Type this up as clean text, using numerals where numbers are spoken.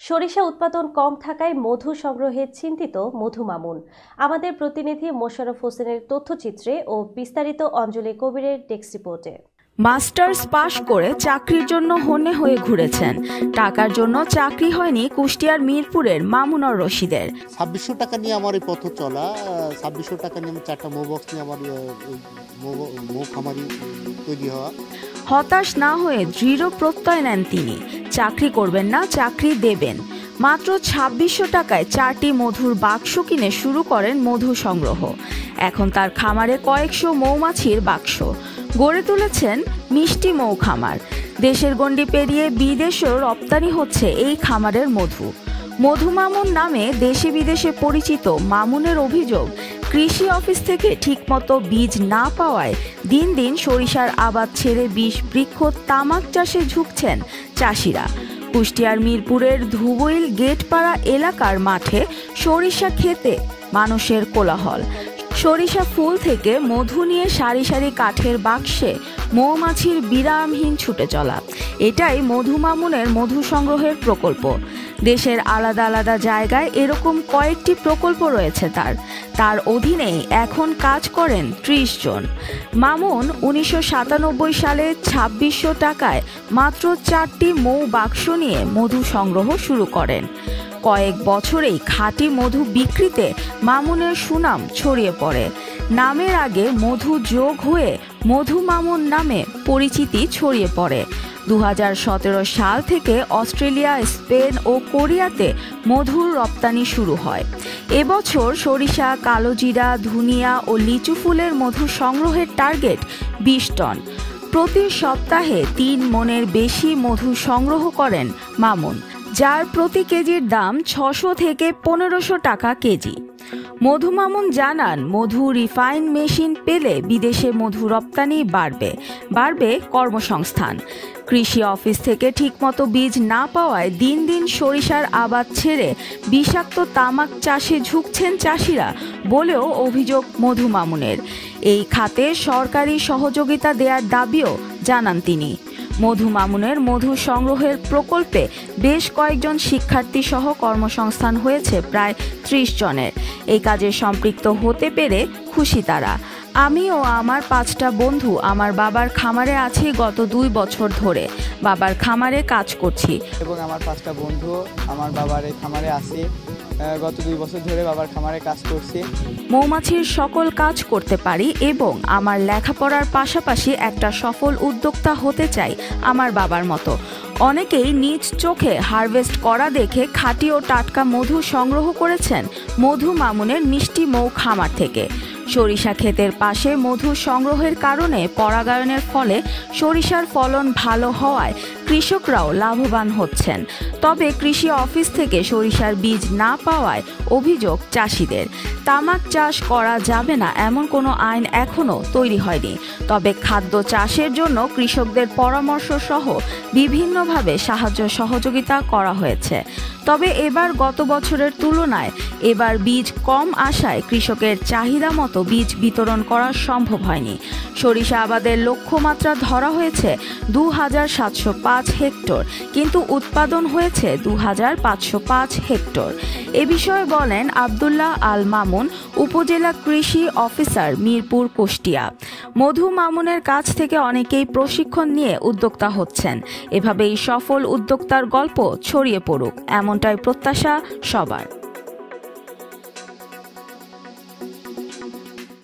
সরিষা উৎপাদন কম থাকায় মধু সংগ্রহে চিন্তিত মধু মামুন। আমাদের প্রতিনিধি মোশাররফ হোসেনের তথ্যচিত্রে ও বিস্তারিত অঞ্জলি কবিরের ডেস্ক রিপোর্টে। মাস্টার্স পাশ করে চাকরির জন্য হন্যে হয়ে ঘুরেছেন। টাকার জন্য চাকরি হয়নি কুষ্টিয়ার মিরপুরের মামুনুর রশিদের। 2600 টাকা নিয়ে আমার এই পথ চলা। 2600 টাকা নিয়ে আমি 4টা মৌ বক্স নিয়ে আমার মৌ খামারি তৈরি হওয়া। হতাশ না হয়ে দৃঢ় প্রত্যয় নেন তিনি। চাকরি করবেন না, চাকরি দেবেন। মাত্র 2600 টাকায় 4টি মধুর বাক্স কিনে শুরু করেন মধু সংগ্রহ। এখন তার খামারে কয়েকশো মৌমাছির বাক্স। গড়ে তুলেছেন মিষ্টি মৌ খামার। দেশের গণ্ডি পেরিয়ে বিদেশেও রপ্তানি হচ্ছে এই খামারের মধু। মধু মামুন নামে দেশে বিদেশে পরিচিত মামুনের অভিযোগ, কৃষি অফিস থেকে ঠিকমতো বীজ না পাওয়ায় দিন দিন সরিষার আবাদ ছেড়ে বিষ বৃক্ষ তামাক চাষে ঝুঁকছেন চাষিরা। কুষ্টিয়ার মিরপুরের ধুবইল গেটপাড়া এলাকার মাঠে সরিষা খেতে মানুষের কোলাহল। সরিষা ফুল থেকে মধু নিয়ে সারি সারি কাঠের বাক্সে মৌমাছির বিরামহীন ছুটে চলা, এটাই মধু মামুনের মধু সংগ্রহের প্রকল্প। দেশের আলাদা আলাদা জায়গায় এরকম কয়েকটি প্রকল্প রয়েছে তার অধীনেই এখন কাজ করেন 30 জন। মামুন 1997 সালে 2600 টাকায় মাত্র 4টি মৌ বাক্স নিয়ে মধু সংগ্রহ শুরু করেন। কয়েক বছরেই খাঁটি মধু বিক্রিতে মামুনের সুনাম ছড়িয়ে পড়ে। নামের আগে মধু যোগ হয়ে মধু মামুন নামে পরিচিতি ছড়িয়ে পড়ে। 2017 সাল থেকে অস্ট্রেলিয়া, স্পেন ও কোরিয়াতে মধুর রপ্তানি শুরু হয়। এবছর সরিষা, কালোজিরা, ধুনিয়া ও লিচু ফুলের মধু সংগ্রহের টার্গেট 20 টন। প্রতি সপ্তাহে 3 মণের বেশি মধু সংগ্রহ করেন মামুন, যার প্রতি কেজির দাম 600 থেকে 1500 টাকা কেজি। মধু মামুন জানান, মধু রিফাইন মেশিন পেলে বিদেশে মধু রপ্তানি বাড়বে কর্মসংস্থান। কৃষি অফিস থেকে ঠিকমতো বীজ না পাওয়ায় দিন দিন সরিষার আবাদ ছেড়ে বিষাক্ত তামাক চাষে ঝুঁকছেন চাষিরা বলেও অভিযোগ মধু মামুনের। এই খাতে সরকারি সহযোগিতা দেওয়ার দাবিও জানান তিনি। মধু মামুনের মধু সংগ্রহের প্রকল্পে বেশ কয়েকজন শিক্ষার্থী সহ কর্মসংস্থান হয়েছে প্রায় 30 জনের। এই কাজে সম্পৃক্ত হতে পেরে খুশি তারা। আমি ও আমার 5টা বন্ধু আমার বাবার খামারে আছি গত 2 বছর ধরে। বাবার খামারে কাজ করছি এবং আমার 5টা বন্ধু আমার বাবার এই খামারে আছে। গত 2 বছর ধরে বাবার খামারে কাজ করছি। মৌমাছির সকল কাজ করতে পারি এবং আমার লেখাপড়ার পাশাপাশি একটা সফল উদ্যোক্তা হতে চাই আমার বাবার মতো। অনেকেই নিজ চোখে হারভেস্ট করা দেখে খাঁটি ও টাটকা মধু সংগ্রহ করেছেন মধু মামুনের মিষ্টি মৌ খামার থেকে। সরিষা ক্ষেতের পাশে মধু সংগ্রহের কারণে পরাগায়নের ফলে সরিষার ফলন ভালো হওয়ায় কৃষকরাও লাভবান হচ্ছেন। তবে কৃষি অফিস থেকে সরিষার বীজ না পাওয়ায় অভিযোগ চাষিদের। তামাক চাষ করা যাবে না এমন কোনো আইন এখনও তৈরি হয়নি। তবে খাদ্য চাষের জন্য কৃষকদের পরামর্শ সহ বিভিন্নভাবে সাহায্য সহযোগিতা করা হয়েছে। তবে এবার গত বছরের তুলনায় এবার বীজ কম আসায় কৃষকের চাহিদা মতো বীজ বিতরণ করা সম্ভব হয়নি। সরিষা আবাদের লক্ষ্যমাত্রা ধরা হয়েছে 2705 হেক্টর, কিন্তু উৎপাদন হয়েছে 2505 হেক্টর। এ বিষয়ে বলেন আব্দুল্লাহ আল মামুন, উপজেলা কৃষি অফিসার, মিরপুর, কুষ্টিয়া। মধু মামুনের কাছ থেকে অনেকেই প্রশিক্ষণ নিয়ে উদ্যোক্তা হচ্ছেন। এভাবেই সফল উদ্যোক্তার গল্প ছড়িয়ে পড়ুক, এমনটাই প্রত্যাশা সবার।